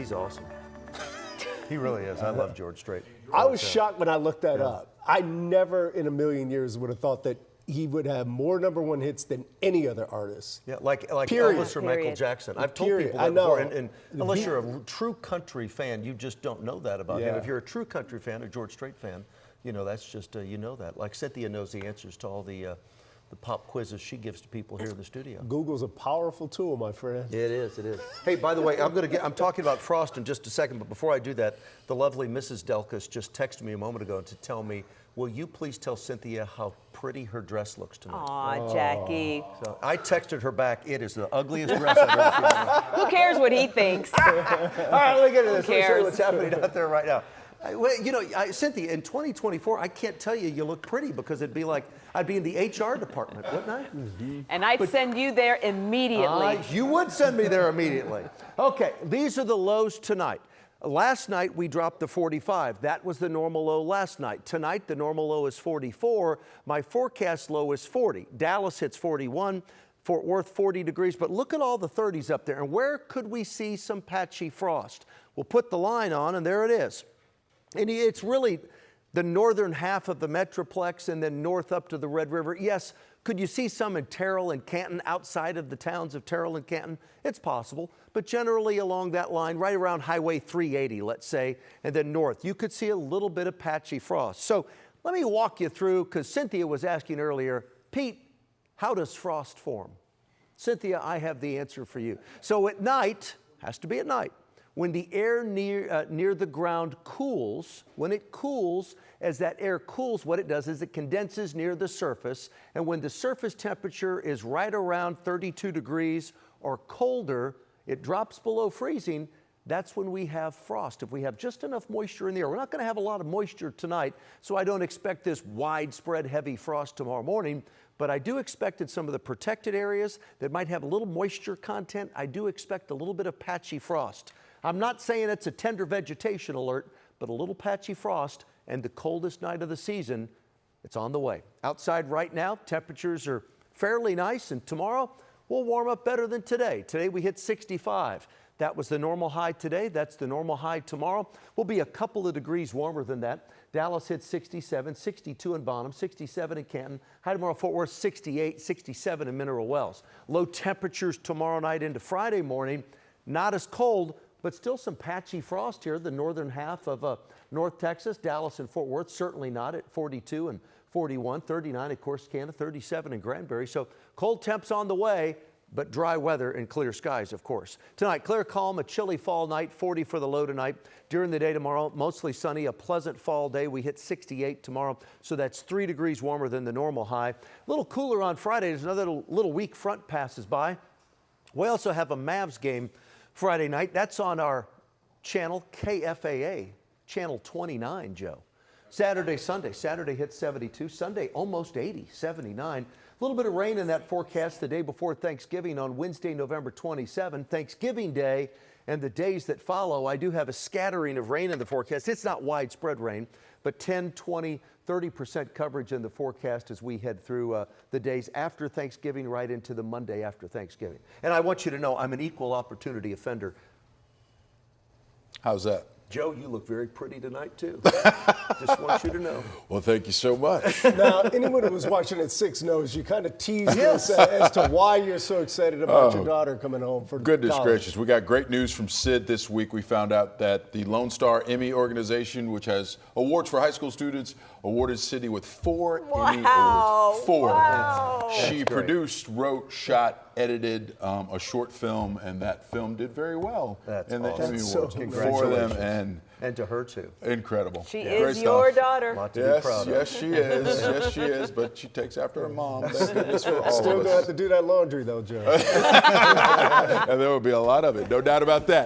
He's awesome. He really is. I love George Strait. I was shocked when I looked that up. I never in a million years would have thought that he would have more #1 hits than any other artist. Yeah, like Period. Elvis or Michael Jackson. I've told Period. people I that know. before, and unless you're a true country fan, you just don't know that about him. Yeah. If you're a true country fan, a George Strait fan, you know, that's just, you know that. Like Cynthia knows the answers to all the pop quizzes she gives to people here in the studio. Google's a powerful tool, my friend. It is, it is. Hey, by the way, I'm talking about frost in just a second, but before I do that, the lovely Mrs. Delkus just texted me a moment ago to tell me, will you please tell Cynthia how pretty her dress looks tonight? Aw, Jackie. So I texted her back, it is the ugliest dress I've ever seen in my life. Who cares what he thinks? All right, let me get into this. Let me show you cares? what's happening out there right now. Well, you know, Cynthia, in 2024, I can't tell you look pretty because it'd be like I'd be in the HR department, wouldn't I? And I'd send you there immediately. You would send me there immediately. Okay, these are the lows tonight. Last night, we dropped to 45. That was the normal low last night. Tonight, the normal low is 44. My forecast low is 40. Dallas hits 41. Fort Worth, 40 degrees. But look at all the 30s up there. And where could we see some patchy frost? We'll put the line on, and there it is. And it's really the northern half of the Metroplex and then north up to the Red River. Yes, could you see some in Terrell and Canton, outside of the towns of Terrell and Canton? It's possible, but generally along that line, right around Highway 380, let's say, and then north, you could see a little bit of patchy frost. So let me walk you through, because Cynthia was asking earlier, Pete, how does frost form? Cynthia, I have the answer for you. So at night, has to be at night, when the air near the ground cools, when it cools, as that air cools, what it does is it condenses near the surface. And when the surface temperature is right around 32 degrees or colder, it drops below freezing. That's when we have frost. If we have just enough moisture in the air, we're not going to have a lot of moisture tonight, so I don't expect this widespread heavy frost tomorrow morning. But I do expect in some of the protected areas that might have a little moisture content, I do expect a little bit of patchy frost. I'm not saying it's a tender vegetation alert, but a little patchy frost, and the coldest night of the season, it's on the way. Outside right now, temperatures are fairly nice, and tomorrow we'll warm up better than today. Today we hit 65. That was the normal high today. That's the normal high tomorrow. We'll be a couple of degrees warmer than that. Dallas hit 67, 62 in Bonham, 67 in Canton. High tomorrow, Fort Worth, 68, 67 in Mineral Wells. Low temperatures tomorrow night into Friday morning. Not as cold, but still some patchy frost here, the northern half of North Texas, Dallas and Fort Worth, certainly not at 42 and 41, 39 at Corsicana, 37 in Granbury. So cold temps on the way, but dry weather and clear skies, of course. Tonight, clear, calm, a chilly fall night, 40 for the low tonight. During the day tomorrow, mostly sunny, a pleasant fall day. We hit 68 tomorrow, so that's 3 degrees warmer than the normal high. A little cooler on Friday as another little weak front passes by. We also have a Mavs game Friday night. That's on our channel, KFAA, channel 29, Joe. Saturday, Sunday. Saturday hit 72. Sunday, almost 80, 79. A little bit of rain in that forecast the day before Thanksgiving on Wednesday, November 27, Thanksgiving Day, and the days that follow. I do have a scattering of rain in the forecast. It's not widespread rain, but 10, 20, 30% coverage in the forecast as we head through the days after Thanksgiving right into the Monday after Thanksgiving. And I want you to know I'm an equal opportunity offender. How's that? Joe, you look very pretty tonight, too. Just want you to know. Well, thank you so much. Now, anyone who was watching at 6 knows you kind of teased us as to why you're so excited about your daughter coming home for Goodness college. gracious. We got great news from Sid this week. We found out that the Lone Star Emmy organization, which has awards for high school students, awarded Sydney with 4 Emmy awards. 4. Wow. She produced, wrote, shot, edited a short film, and that film did very well in the Emmy Awards for them, and to her too. Incredible. She Great is your stuff. daughter. Lot to be proud of. Yes, she is. Yes, she is. But she takes after her mom. Thank goodness for all Still of gonna have us. to do that laundry though, Joe. And there will be a lot of it, no doubt about that.